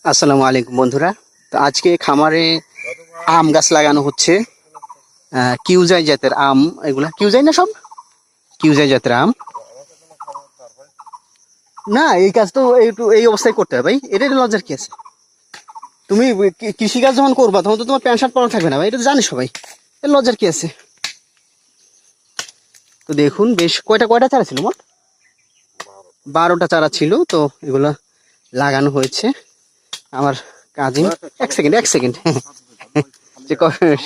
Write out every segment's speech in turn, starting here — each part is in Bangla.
আসসালামু আলাইকুম বন্ধুরা। তো আজকে খামারে আম গাছ লাগানো হচ্ছে। কিউজাই জাতের আম, এগুলা কিউজাই না, সব কিউজাই জাতের আম। না, এই কাজ তো একটু এই অবস্থায় করতে হবে ভাই, এটার লজ্জার কি আছে? তুমি কৃষিকাজ যখন করবা তখন তো তোমার প্যান্ট শার্ট পরা থাকবে না ভাই, এটা তো জানি সবাই, এর লজ্জার কি আছে? তো দেখুন, বেশ কয়টা কয়টা চারা ছিল মোট? 12টা চারা ছিল। তো এগুলা লাগানো হয়েছে। আমার কাজিন, এক সেকেন্ড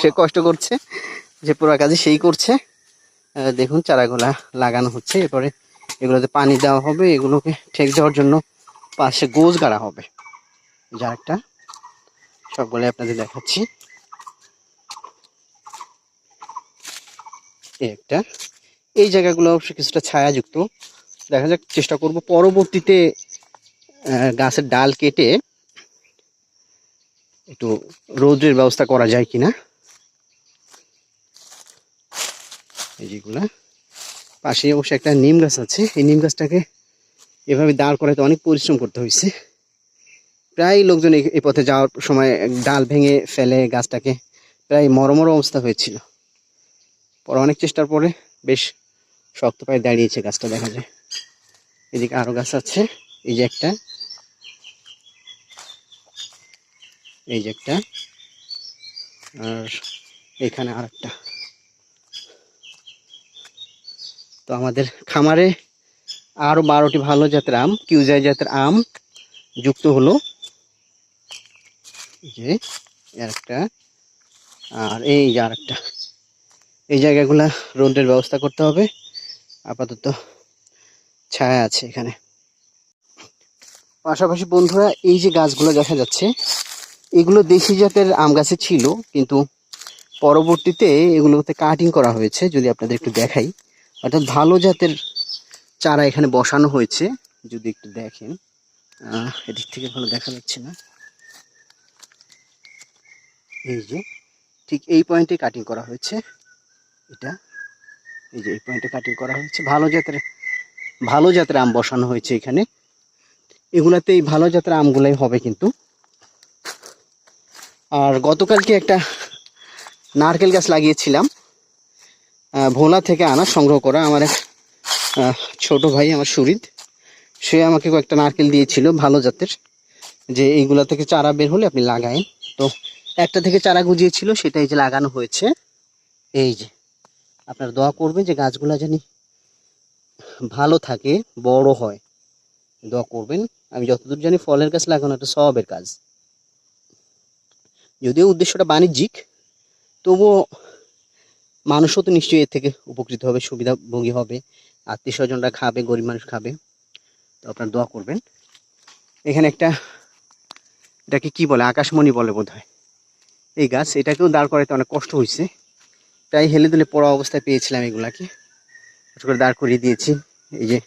সে কষ্ট করছে, যে পুরো কাজে সেই করছে। দেখুন চারাগুলা লাগানো হচ্ছে, এরপরে এগুলোতে পানি দেওয়া হবে, এগুলোকে ঠেক দেওয়ার জন্য পাশে গোছ গাড়া হবে। যার একটা সবগুলো আপনাদের দেখাচ্ছি। একটা এই জায়গাগুলো অবশ্য কিছুটা ছায়াযুক্ত, দেখা যাক, চেষ্টা করব পরবর্তীতে গাছের ডাল কেটে একটু রোদের ব্যবস্থা করা যায় কিনা। এই যেগুলা পাশে অবশ্য একটা নিম গাছ আছে, এই নিম গাছটাকে এভাবে দাঁড় করাতে অনেক পরিশ্রম করতে হয়েছে। প্রায় লোকজন এই পথে যাওয়ার সময় ডাল ভেঙে ফেলে গাছটাকে, প্রায় মরমর অবস্থা হয়েছিল। পরে অনেক চেষ্টার পরে বেশ শক্ত পায়ে দাঁড়িয়েছে গাছটা, দেখা যায়। এদিকে আরো গাছ আছে, এই যে একটা, এই যে একটা, আর এখানে আর একটা। তো আমাদের খামারে আরো 12টি ভালো জাতের আম, কিউজাই জাতের আম যুক্ত হলো। যে একটা, আর এই যে আর একটা। এই জায়গাগুলা রোদের ব্যবস্থা করতে হবে, আপাতত ছায়া আছে এখানে। পাশাপাশি বন্ধুরা, এই যে গাছগুলো দেখা যাচ্ছে, এগুলো দেশি জাতের আম গাছে ছিল, কিন্তু পরবর্তীতে এগুলোতে কাটিং করা হয়েছে। যদি আপনাদের একটু দেখাই, অর্থাৎ ভালো জাতের চারা এখানে বসানো হয়েছে। যদি একটু দেখেন, এদিক থেকে ভালো দেখা যাচ্ছে না, এই যে ঠিক এই পয়েন্টে কাটিং করা হয়েছে। এটা এই যে এই পয়েন্টে কাটিং করা হয়েছে, ভালো জাতের আম বসানো হয়েছে এখানে। এগুলাতে এই ভালো জাতের আমগুলাই হবে কিন্তু। আর গতকালকে একটা নারকেল গাছ লাগিয়েছিলাম, ভোলা থেকে আনা, সংগ্রহ করা। আমার এক ছোট ভাই, আমার সুরিদ, সে আমাকে কয়েকটা নারকেল দিয়েছিল ভালো জাতের, যে এইগুলা থেকে চারা বের হলে আপনি লাগায়েন। তো একটা থেকে চারা গুজিয়েছিল, সেটাই যে লাগানো হয়েছে। এই যে আপনারা দোয়া করবেন যে গাছগুলা জানি ভালো থাকে, বড় হয়, দোয়া করবেন। আমি যতদূর জানি ফলের গাছ লাগানো একটা সওয়াবের কাজ, যদিও উদ্দেশ্যটা বাণিজ্যিক, তবুও মানুষও তো নিশ্চয়ই এর থেকে উপকৃত হবে, সুবিধাভোগী হবে, আত্মীয় স্বজনরা খাবে, গরিব মানুষ খাবে। তো আপনারা দোয়া করবেন। এখানে একটা, এটাকে কি বলে, আকাশমণি বলে বোধ হয় এই গাছ, এটাকেও দাঁড় করাইতে অনেক কষ্ট হয়েছে। প্রায় হেলে দুলে পড়া অবস্থায় পেয়েছিলাম এগুলাকে, করে দাঁড় করিয়ে দিয়েছি। এই যে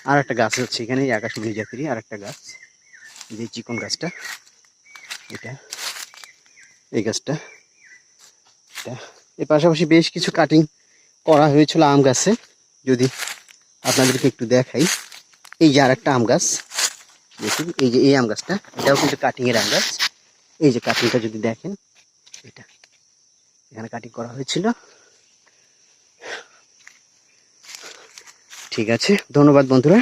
আর একটা গাছ হচ্ছে এখানে, এই আকাশমণি জাতিরই আর একটা গাছ, এই যে চিকন গাছটা, এটা এই গাছটা, এটা। এর পাশাপাশি বেশ কিছু কাটিং করা হয়েছিল আম গাছে, যদি আপনাদেরকে একটু দেখাই। এই যে আর একটা আম গাছ দেখুন, এই যে এই আম গাছটা, এটাও কিন্তু কাটিং এর আম গাছ। এই যে কাটিংটা যদি দেখেন, এটা এখানে কাটিং করা হয়েছিল। ঠিক আছে, ধন্যবাদ বন্ধুরা।